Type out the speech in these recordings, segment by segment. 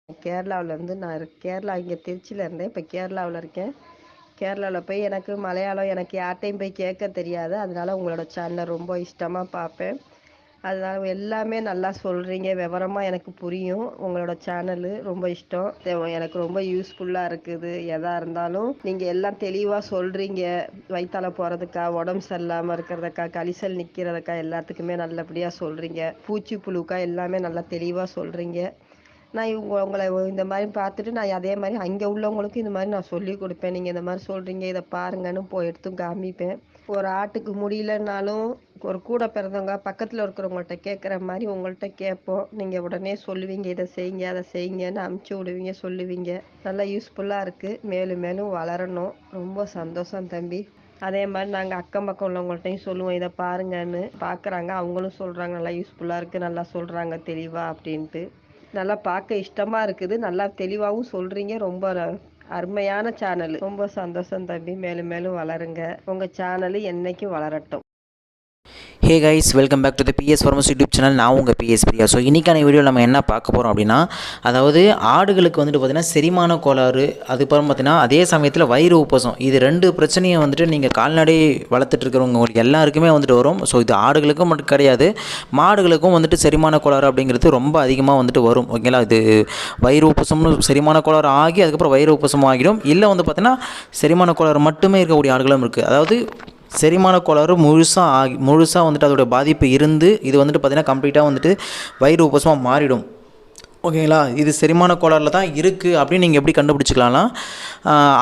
கேரளாவிலேருந்து கேரளா இங்கே திருச்சியில் இருந்தேன். இப்போ கேரளாவில் இருக்கேன். கேரளாவில் போய் எனக்கு மலையாளம் எனக்கு யார்ட்டையும் போய் கேட்க தெரியாது. அதனால உங்களோட சேனலை ரொம்ப இஷ்டமாக பார்ப்பேன். அதனால எல்லாமே நல்லா சொல்கிறீங்க, விவரமாக எனக்கு புரியும். உங்களோட சேனலு ரொம்ப இஷ்டம். எனக்கு ரொம்ப யூஸ்ஃபுல்லாக இருக்குது. எதாக இருந்தாலும் நீங்கள் எல்லாம் தெளிவாக சொல்கிறீங்க. வயிற்றால போகிறதுக்கா, உடம்பு சரியில்லாமல் இருக்கிறதுக்கா, கழிசல் நிற்கிறதுக்கா, எல்லாத்துக்குமே நல்லபடியாக சொல்கிறீங்க. பூச்சி புழுக்கா எல்லாமே நல்லா தெளிவாக சொல்கிறீங்க. நான் உங்களை இந்த மாதிரி பார்த்துட்டு நான் அதே மாதிரி அங்கே உள்ளவங்களுக்கும் இந்த மாதிரி நான் சொல்லி கொடுப்பேன். நீங்கள் இந்த மாதிரி சொல்கிறீங்க, இதை பாருங்கன்னு போய் எடுத்தும் காமிப்பேன். ஒரு ஆட்டுக்கு முடியலனாலும் ஒரு கூட பிறந்தவங்க பக்கத்தில் இருக்கிறவங்கள்ட்ட கேட்குற மாதிரி உங்கள்கிட்ட கேட்போம். நீங்கள் உடனே சொல்லுவீங்க, இதை செய்யுங்க அதை செய்யுங்கன்னு அமுச்சு விடுவீங்க, சொல்லுவீங்க. நல்லா யூஸ்ஃபுல்லாக இருக்குது. மேலும் மேலும் வளரணும். ரொம்ப சந்தோஷம் தம்பி. அதே மாதிரி நாங்கள் அக்கம் பக்கம் உள்ளவங்கள்ட்டையும் சொல்லுவோம், இதை பாருங்கன்னு. பார்க்குறாங்க, அவங்களும் சொல்கிறாங்க நல்லா யூஸ்ஃபுல்லாக இருக்குது, நல்லா சொல்கிறாங்க தெளிவாக அப்படின்ட்டு. நல்லா பார்க்க இஷ்டமாக இருக்குது. நல்லா தெளிவாகவும் சொல்கிறீங்க. ரொம்ப அருமையான சேனல். ரொம்ப சந்தோஷம் தம்பி. மேலும் மேலும் வளருங்க. உங்கள் சேனல் என்றைக்கும் வளரட்டும். Hey guys, welcome back to the PS farms YouTube channel. நான் உங்கள் பிஎஸ் பிரியா. ஸோ இன்றைக்கான வீடியோவில் நம்ம என்ன பார்க்க போகிறோம் அப்படின்னா, அதாவது ஆடுகளுக்கு வந்துட்டு பார்த்திங்கன்னா செரிமான கோளாறு, அதுக்கப்புறம் பார்த்திங்கன்னா அதே சமயத்தில் வயிறு உப்பசம், இது ரெண்டு பிரச்சனையை வந்துட்டு நீங்கள் கால்நடை வளர்த்துட்டு இருக்கிறவங்க உங்களுக்கு எல்லாருக்குமே வந்துட்டு வரும். ஸோ இது ஆடுகளுக்கும் மட்டும் கிடையாது, மாடுகளுக்கும் வந்துட்டு செரிமான கோளாறு அப்படிங்கிறது ரொம்ப அதிகமாக வந்துட்டு வரும். ஓகேங்களா, இது வயிறு உப்பசம்னு செரிமான கோளாறு ஆகி அதுக்கப்புறம் வயிறு உப்பசம் ஆகிடும். இல்லை வந்து பார்த்திங்கன்னா செரிமான கோளாறு மட்டுமே இருக்கக்கூடிய ஆடுகளும் இருக்குது. அதாவது செரிமான கோளாறு முழுசாக வந்துட்டு அதோடய பாதிப்பு இருந்து இது வந்துட்டு பார்த்திங்கன்னா கம்ப்ளீட்டாக வந்துட்டு வயிறு உப்பசமாக மாறிடும். ஓகேங்களா, இது செரிமான கோளாறில் தான் இருக்குது அப்படின்னு நீங்கள் எப்படி கண்டுபிடிச்சிக்கலாம்னா,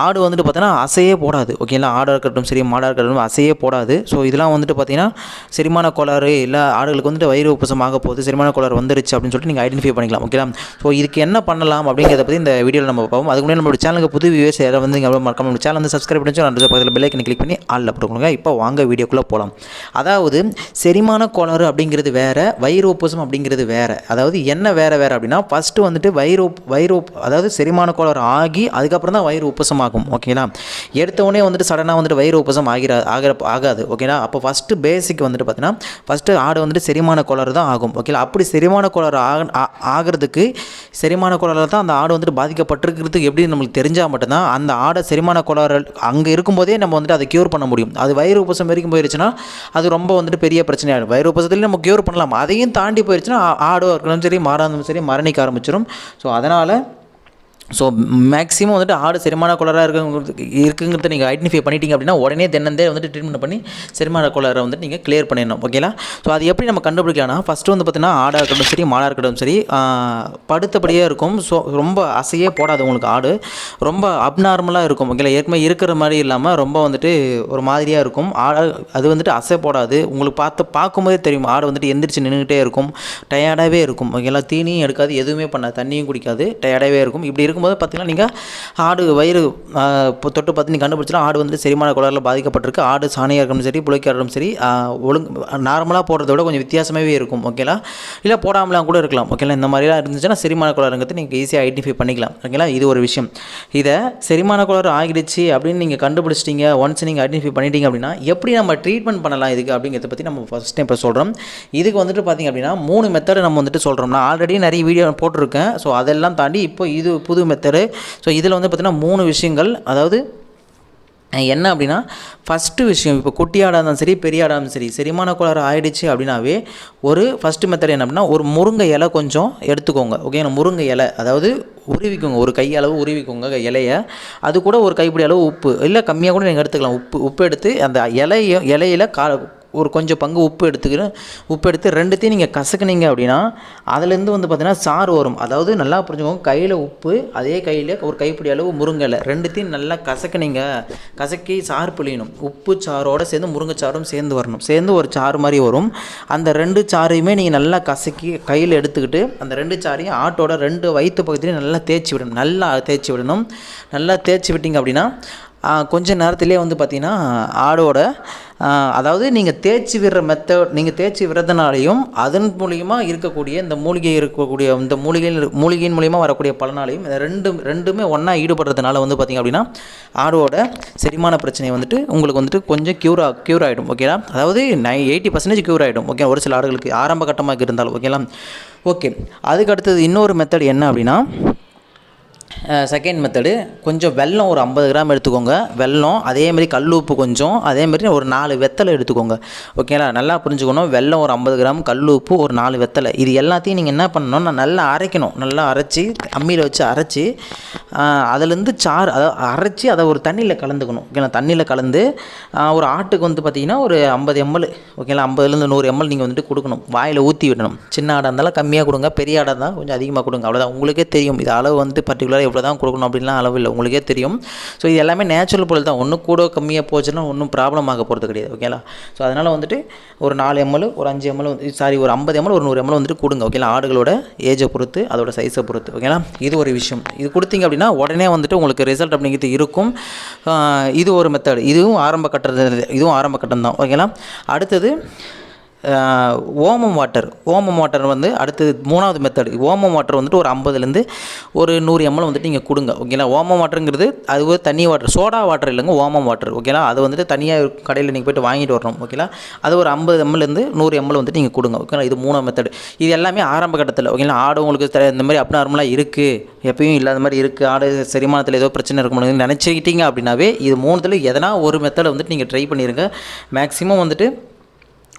ஆடு வந்துட்டு பார்த்தீங்கன்னா அசையே போடாது. ஓகேங்களா, ஆடாக இருக்கட்டும் சரி, மாடாக இருக்கட்டும் அசையே போடாது. ஸோ இதெல்லாம் வந்துட்டு பார்த்தீங்கன்னா செரிமான கோளாறு இல்லை, ஆடுகளுக்கு வந்துட்டு வயிறு உப்பசம் ஆக போகுது, செரிமான கோளாறு வந்துருச்சு அப்படின்னு சொல்லிட்டு நீங்கள் ஐடென்டிஃபை பண்ணிக்கலாம். ஓகேங்களா, ஸோ இதுக்கு என்ன பண்ணலாம் அப்படிங்கிறத பற்றி இந்த வீடியோவில் நம்ம பார்ப்போம். அதுக்கு முன்னாடி நம்மளோட சேனலுக்கு புது வியூவர்ஸ் யாராவது வந்து நீங்கள் மறக்காம நம்ம சேனல் வந்து சப்ஸ்கிரைப் பண்ணி அந்த பக்கத்தில் பெல் ஐக்கனை கிளிக் பண்ணி ஆல்ல போட்டுக்கோங்க. இப்போ வாங்க வீடியோக்குள்ளே போகலாம். அதாவது செரிமான கோளாறு அப்படிங்கிறது வேறு, வயிறு உப்பசம் அப்படிங்கிறது வேறு. அதாவது என்ன வேறு அப்படின்னா, ஃபஸ்ட்டு வந்துட்டு வயிறு அதாவது செரிமான கோளாறு ஆகி அதுக்கப்புறம் தான் வயிறு உப்பசம் ஆகும். ஓகேங்களா, எடுத்தவொடனே வந்துட்டு சடனாக வந்துட்டு வயிறு உப்பசம் ஆகாது. ஓகேங்களா, அப்போ ஃபஸ்ட்டு பேசிக் வந்துட்டு பார்த்தீங்கன்னா ஃபஸ்ட்டு ஆடு வந்துட்டு செரிமான கோளாறு தான் ஆகும். ஓகேங்களா, அப்படி செரிமான கோளாறு ஆகிறதுக்கு செரிமான கோளாறு தான் அந்த ஆடு வந்துட்டு பாதிக்கப்பட்டிருக்கிறதுக்கு எப்படி நம்மளுக்கு தெரிஞ்சால் மட்டும்தான் அந்த ஆடை செரிமான கோளாறு அங்கே இருக்கும்போதே நம்ம வந்துட்டு அதை க்யூர் பண்ண முடியும். அது வயிறு உப்பசம் வரைக்கும் போயிடுச்சுன்னா அது ரொம்ப வந்துட்டு பெரிய பிரச்சனை ஆகிடும். வயிறு உப்பசத்துலேயும் நம்ம க்யூர் பண்ணலாம், அதையும் தாண்டி போயிடுச்சுன்னா ஆடு இருக்கணும் சரி, மாறாலும் சரி, மரணிக்க ஆரம்பிச்சிடும். ஸோ அதனால் மேக்ஸிமம் வந்துட்டு ஆடு செரிமான கோளாறாக இருக்குங்கிறத நீங்கள் ஐடென்டிஃபை பண்ணிட்டீங்க அப்படின்னா உடனே தினந்தே வந்துட்டு ட்ரீட்மெண்ட் பண்ணி செரிமான கோளாறை வந்துட்டு நீங்கள் கிளியர் பண்ணிடணும். ஓகேங்களா, ஸோ அது எப்படி நம்ம கண்டுபிடிக்கலாம்னா, ஃபஸ்ட்டு வந்து பார்த்திங்கன்னா ஆடாக இருக்கட்டும் சரி, மாடாக இருக்கட்டும் சரி, படுத்தபடியே இருக்கும். ஸோ ரொம்ப அசையே போடாது உங்களுக்கு ஆடு, ரொம்ப அப்நார்மலாக இருக்கும். ஓகேங்களா, ஏற்கனவே இருக்கிற மாதிரி இல்லாமல் ரொம்ப வந்துட்டு ஒரு மாதிரியாக இருக்கும். ஆடு அது வந்துட்டு அசை போடாது. உங்களுக்கு பார்க்கும்போதே தெரியும் ஆடு வந்துட்டு எந்திரிச்சு நின்றுக்கிட்டே இருக்கும், டயர்டாகவே இருக்கும். ஓகேங்களா, தீனியும் எடுக்காது, எதுவுமே பண்ணாது, தண்ணியும் குடிக்காது, டயர்டாகவே இருக்கும். இப்படி இருக்கும்போது பார்த்தீங்கன்னா நீங்கள் ஆடு வயிறு தொட்டு பார்த்து நீங்கள் கண்டுபிடிச்சலாம் ஆடு வந்துட்டு செரிமான கோளாறில் பாதிக்கப்பட்டிருக்கு. ஆடு சாணியாக இருக்கணும் சரி, புழைக்காக இருக்கணும் சரி, நார்மலாக போடுறத விட கொஞ்சம் வித்தியாசமாகவே இருக்கும். ஓகேங்களா, இல்லை போடாமலாம் கூட இருக்கலாம். ஓகேங்களா, இந்த மாதிரிலாம் இருந்துச்சுன்னா செரிமான கோளாறுங்கிறது நீங்கள் ஈஸியாக ஐடென்டிஃபை பண்ணிக்கலாம். ஓகேங்களா, இது ஒரு விஷயம். இதை செரிமான கோளாறு ஆகிடுச்சு அப்படின்னு நீங்கள் கண்டுபிடிச்சிட்டிங்க, ஒன்ஸ் நீங்கள் ஐடென்டிஃபை பண்ணிட்டீங்க அப்படின்னா எப்படி நம்ம ட்ரீட்மெண்ட் பண்ணலாம் இதுக்கு அப்படிங்கிறத பற்றி நம்ம ஃபஸ்ட் டைம் இப்போ சொல்கிறோம். இதுக்கு வந்துட்டு பார்த்திங்க அப்படின்னா 3 மெத்தடு நம்ம வந்துட்டு சொல்கிறோம். நான் ஆல்ரெடி நிறைய வீடியோ போட்டிருக்கேன். ஸோ அதெல்லாம் தாண்டி இப்போ இது புது மெத்தடு. ஸோ இதில் வந்து பார்த்திங்கன்னா 3 விஷயங்கள். அதாவது என்ன அப்படின்னா, ஃபஸ்ட்டு விஷயம், இப்போ குட்டி ஆடாக இருந்தாலும் சரி, பெரிய ஆடாக இருந்தாலும் சரி, செரிமான கோளாறு ஆகிடுச்சு அப்படின்னாவே ஒரு ஃபஸ்ட்டு மெத்தட் என்ன அப்படின்னா, ஒரு முருங்கை இலை கொஞ்சம் எடுத்துக்கோங்க. ஓகே, முருங்கை இலை அதாவது உருவிக்கோங்க, ஒரு கையளவு உருவிக்கோங்க இலையை. அது கூட ஒரு கைப்பிடி அளவு உப்பு, இல்லை கம்மியாக கூட நீங்கள் எடுத்துக்கலாம். உப்பு எடுத்து அந்த இலையில் ஒரு கொஞ்சம் பங்கு உப்பு எடுத்து ரெண்டுத்தையும் நீங்கள் கசக்குனீங்க அப்படின்னா அதுலேருந்து வந்து பார்த்திங்கன்னா சாறு வரும். அதாவது நல்லா புரிஞ்சுக்கோங்க, கையில் உப்பு, அதே கையில் ஒரு கைப்பிடி அளவு முருங்கை இலை, ரெண்டுத்தையும் நல்லா கசக்கி சாறு பிழியணும். உப்பு சாரோடு சேர்ந்து முருங்கை சாரும் சேர்ந்து வரணும், சேர்ந்து ஒரு சாறு மாதிரி வரும். அந்த 2 சாறையுமே நீங்கள் நல்லா கசக்கி கையில் எடுத்துக்கிட்டு அந்த 2 சாறையும் ஆட்டோட 2 வயிற்று பகுதியிலையும் நல்லா தேய்ச்சி விடணும். நல்லா தேய்ச்சி விட்டிங்க அப்படின்னா கொஞ்சம் நேரத்திலே வந்து பார்த்திங்கன்னா ஆடோட அதாவது நீங்கள் தேய்ச்சி விடுறதுனாலையும் அதன் மூலிமா இருக்கக்கூடிய இந்த மூலிகையின் மூலிமா வரக்கூடிய பலனாலையும் ரெண்டுமே ஒன்றா ஈடுபடுறதுனால வந்து பார்த்திங்க அப்படின்னா ஆடோட செரிமான பிரச்சனை வந்துட்டு உங்களுக்கு வந்துட்டு கொஞ்சம் க்யூர் ஆகிடும். ஓகேங்களா, அதாவது 80% க்யூர் ஆகிடும். ஓகே, ஒரு சில ஆடுகளுக்கு ஆரம்ப கட்டமாக இருந்தாலும். ஓகேங்களா, ஓகே. அதுக்கு அடுத்தது இன்னொரு மெத்தட் என்ன அப்படின்னா, செகண்ட் மெத்தடு கொஞ்சம் வெல்லம் ஒரு 50 கிராம் எடுத்துக்கோங்க. வெல்லம் அதேமாதிரி கல் உப்பு கொஞ்சம், அதேமாதிரி ஒரு 4 வெத்தலை எடுத்துக்கோங்க. ஓகேங்களா, நல்லா புரிஞ்சுக்கணும். வெல்லம் ஒரு 50 கிராம், கல் உப்பு ஒரு 4 வெத்தலை, இது எல்லாத்தையும் நீங்கள் என்ன பண்ணணும்னா நல்லா அரைக்கணும். நல்லா அரைச்சி அம்மியில் வச்சு அரைச்சி அதுலேருந்து சாறு அதாவது அரைச்சி அதை ஒரு தண்ணியில் கலந்துக்கணும். ஓகேங்களா, தண்ணியில் கலந்து ஒரு ஆட்டுக்கு வந்து பார்த்திங்கன்னா ஒரு 50 ml, ஓகேங்களா, 50லேருந்து 100 ml நீங்கள் வந்துட்டு கொடுக்கணும். வாயில் ஊற்றி விடணும். சின்ன ஆடாக இருந்தாலும் கம்மியாக கொடுங்க, பெரிய ஆடாக இருந்தால் கொஞ்சம் அதிகமாக கொடுங்க. அவ்வளோதான், உங்களுக்கே தெரியும். இது அளவு வந்து பர்டிகுலராக எவ்வளோ தான் கொடுக்கணும் அப்படின்லாம் அளவு இல்லை, உங்களுக்கே தெரியும். ஸோ இது எல்லாமே நேச்சுரல் பொருள் தான். ஒன்றும் கூட கம்மியாக போச்சுன்னா ஒன்றும் ப்ராப்ளம் ஆக போகிறது கிடையாது. ஓகேங்களா, ஸோ அதனால் வந்துட்டு ஒரு 4 ml, ஒரு 5 ml ஒரு 50 ml, ஒரு 100 ml வந்துட்டு கொடுங்க. ஓகேங்களா, ஆடுகளோட ஏஜை பொறுத்து, அதோட சைஸை பொறுத்து. ஓகேங்களா, இது ஒரு விஷயம். இது கொடுத்தீங்க அப்படின்னா உடனே வந்துட்டு உங்களுக்கு ரிசல்ட் அப்படிங்கிறது இருக்கும். இது ஒரு மெத்தட். இதுவும் ஆரம்ப கட்டம் தான். ஓகேங்களா, அடுத்தது ஓமம் வாட்டர் வந்து அடுத்தது 3வது மெத்தடு. ஓமம் வாட்டர் வந்துட்டு ஒரு 50லேருந்து ஒரு 100 ml வந்துட்டு நீங்கள் கொடுங்க. ஓகேங்களா, ஓமம் வாட்டருங்கிறது அது ஒரு தண்ணி வாட்டர், சோடா வாட்டர் இல்லைங்க, ஓமம் வாட்டர். ஓகேங்களா, அது வந்துட்டு தனியாக கடையில் நீங்கள் போய்ட்டு வாங்கிட்டு வரணும். ஓகேங்களா, அது ஒரு 50 mlலேருந்து 100 ml வந்துட்டு நீங்கள் கொடுங்க. ஓகேங்களா, இது 3வது மெத்தடு. இது எல்லாமே ஆரம்ப கட்டத்தில். ஓகேங்களா, ஆடு உங்களுக்கு இந்த மாதிரி அப்நார்மலாக இருக்குது, எப்பயும் இல்லாத மாதிரி இருக்குது, ஆடு செரிமானத்தில் ஏதோ பிரச்சனை இருக்கும்னு நினச்சிக்கிட்டீங்க அப்படின்னாவே இது 3த்தில் எதனா ஒரு மெத்தடை வந்துட்டு நீங்கள் ட்ரை பண்ணிடுங்க. மேக்ஸிமம் வந்துட்டு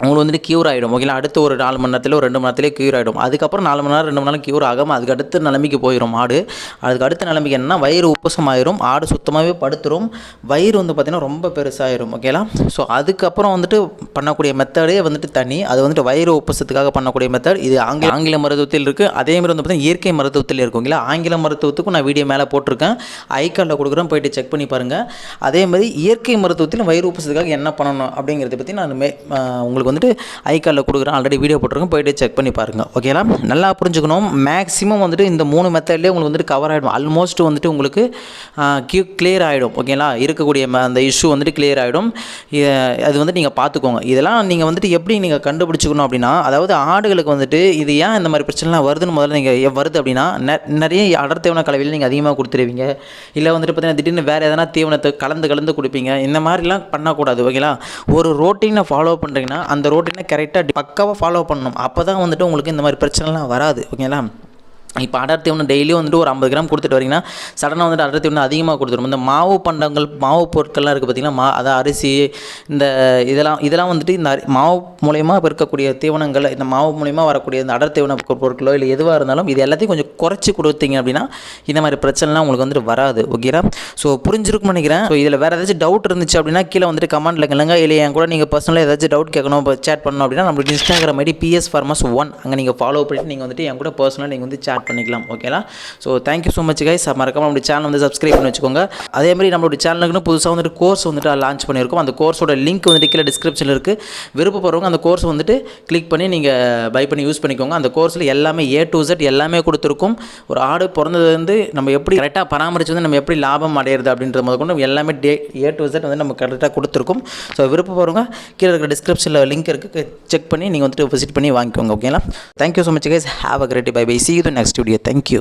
உங்களுக்கு வந்துட்டு க்யூர் ஆகிடும். ஓகேங்களா, அடுத்து ஒரு 4 மணி நேரத்தில் ஒரு 2 மணி நேரத்திலே க்யூர் ஆகிடும். அதுக்கப்புறம் 4 மணி நேரம் 2 மணி நேரம் க்யூர் ஆகாமல் அதுக்கு அடுத்த நிலைமைக்கு போயிடும் ஆடு. அதுக்கு அடுத்த நிலைமைக்கு என்னன்னா வயிறு உப்பசமாயிரும், ஆடு சுத்தமாகவே படுத்துரும், வயிறு வந்து பார்த்திங்கன்னா ரொம்ப பெருசாகிடும். ஓகேங்களா, ஸோ அதுக்கப்புறம் வந்துட்டு பண்ணக்கூடிய மெத்தடே வந்துட்டு தனி. அது வந்துட்டு வயிறு உப்பசத்துக்காக பண்ணக்கூடிய மெத்தட். இது ஆங்கில மருத்துவத்தில் இருக்குது. அதேமாதிரி வந்து பார்த்திங்கன்னா இயற்கை மருத்துவத்தில் இருக்கும். ஓகேங்களா, ஆங்கில மருத்துவத்துக்கும் நான் வீடியோ மேலே போட்டிருக்கேன், ஐகார்டில் கொடுக்குறேன், போய்ட்டு செக் பண்ணி பாருங்கள். அதேமாதிரி இயற்கை மருத்துவத்தில் வயிறு உப்பசத்துக்காக என்ன பண்ணணும் அப்படிங்கிறத பற்றி நான் உங்களுக்கு வந்துட்டு ஐகார்டில் கொடுக்குறேன், ஆல்ரெடி வீடியோ போட்டிருக்கேன், போய்ட்டு செக் பண்ணி பாருங்கள். ஓகேங்களா, நல்லா புரிஞ்சுக்கணும். மேக்ஸிமம் வந்துட்டு இந்த 3 மெத்தட்லேயே உங்களுக்கு வந்துட்டு கவர் ஆகிடும். ஆல்மோஸ்ட் வந்துட்டு உங்களுக்கு கிளியர் ஆகிடும். ஓகேங்களா, இருக்கக்கூடிய அந்த இஷ்யூ வந்துட்டு கிளியர் ஆகிடும். அது வந்து நீங்கள் பார்த்துக்கோங்க. இதெல்லாம் நீங்கள் வந்துட்டு எப்படி நீங்கள் கண்டுபிடிச்சிக்கணும் அப்படின்னா, அதாவது ஆடுகளுக்கு வந்துட்டு இது ஏன் இந்த மாதிரி பிரச்சனைலாம் வருதுன்னு முதல்ல நீங்கள் வருது அப்படின்னா நிறைய அடர் தீவன கலவையில் நீங்கள் அதிகமாக கொடுத்துருவீங்க, இல்லை வந்துட்டு பார்த்தீங்கன்னா திடீர்னு வேறு எதனா தீவனத்தை கலந்து கொடுப்பீங்க. இந்த மாதிரிலாம் பண்ணக்கூடாது. ஓகேங்களா, ஒரு ரோட்டீனை ஃபாலோ பண்ணுறீங்கன்னா அந்த ரோட்டீனை கரெக்டாக பக்காவாக ஃபாலோ பண்ணணும். அப்போ தான் வந்துட்டு உங்களுக்கு இந்த மாதிரி பிரச்சனைலாம் வராது. ஓகேங்களா, இப்போ அடர் தீவனம் டெய்லியும் வந்துட்டு ஒரு 50 கிராம் கொடுத்துட்டு வரீங்கன்னா சடனாக வந்துட்டு அடர் தீவனம் அதிகமாக கொடுத்துரும். இந்த மாவு பண்டங்கள், மாவு பொருட்கள்லாம் இருக்குது பார்த்திங்கன்னா, அதாவது அரிசி, இந்த இதெல்லாம் வந்துட்டு இந்த மாவு மூலயமா இருக்கக்கூடிய தீவனங்கள், இந்த மாவு மூலயமா வரக்கூடிய இந்த அடர் தீவன பொருட்களோ இல்லை எதுவாக இருந்தாலும் இது எல்லாத்தையும் கொஞ்சம் குறைச்சி கொடுத்தீங்க அப்படின்னா இந்த மாதிரி பிரச்சனைலாம் உங்களுக்கு வந்துட்டு வராது. ஓகேரா, ஸோ புரிஞ்சிருக்கும்னு நினைக்கிறேன். ஸோ இதில் வேறு ஏதாச்சும் டவுட் இருந்துச்சு அப்படின்னா கீழே வந்துட்டு கமெண்ட்டில் கேளுங்க. இல்லை என் கூட நீங்கள் பர்சனலாக ஏதாச்சும் டவுட் கேட்கணும், சேட் பண்ணணும் அப்படின்னா நம்மளுக்கு இன்ஸ்டாகிராம் ஐடி PS Farmers 1, அங்கே நீங்கள் ஃபாலோ பண்ணிட்டு நீங்கள் வந்துட்டு என் கூட பர்சனலாக நீங்கள் வந்து சேட் பண்ணிக்கலாம். ஓகேங்களா, so thank you so much guys. மறக்காம நம்மளுடைய சேனல் வந்து சப்ஸ்கிரைப் பண்ணி வச்சுக்கோங்க. அதே மாதிரி நம்மளுடைய சேனலுக்குன்னு புதுசாக வந்துட்டு கோர்ஸ் வந்துட்டு லான்ச் பண்ணியிருக்கோம். அந்த கோர்ஸோட லிங்க் வந்துட்டு கீழே டிஸ்கிரிப்ஷனில் இருக்குது. விருப்பப்படுறவங்க அந்த கோர்ஸ் வந்துட்டு கிளிக் பண்ணி நீங்கள் பை பண்ணி யூஸ் பண்ணிக்கோங்க. அந்த கோர்ஸில் எல்லாமே A to Z எல்லாமே கொடுத்துருக்கும். ஒரு ஆடு பிறந்தது வந்து நம்ம எப்படி கரெக்டாக பராமரித்து வந்து நம்ம எப்படி லாபம் அடையிறது அப்படின்றது முதற்கொண்டு எல்லாமே A to Z வந்து நம்ம கரெக்டாக கொடுத்துருக்கும். ஸோ விருப்பப்படுறவங்க கீழே இருக்கிற டிஸ்கிரிப்ஷனில் லிங்க் இருக்குது, செக் பண்ணி நீங்கள் வந்துட்டு விசிட் பண்ணி வாங்கிக்கோங்க. ஓகேங்களா, thank you so much guys. Have a great day. Bye bye. See you in the next video. Thank you.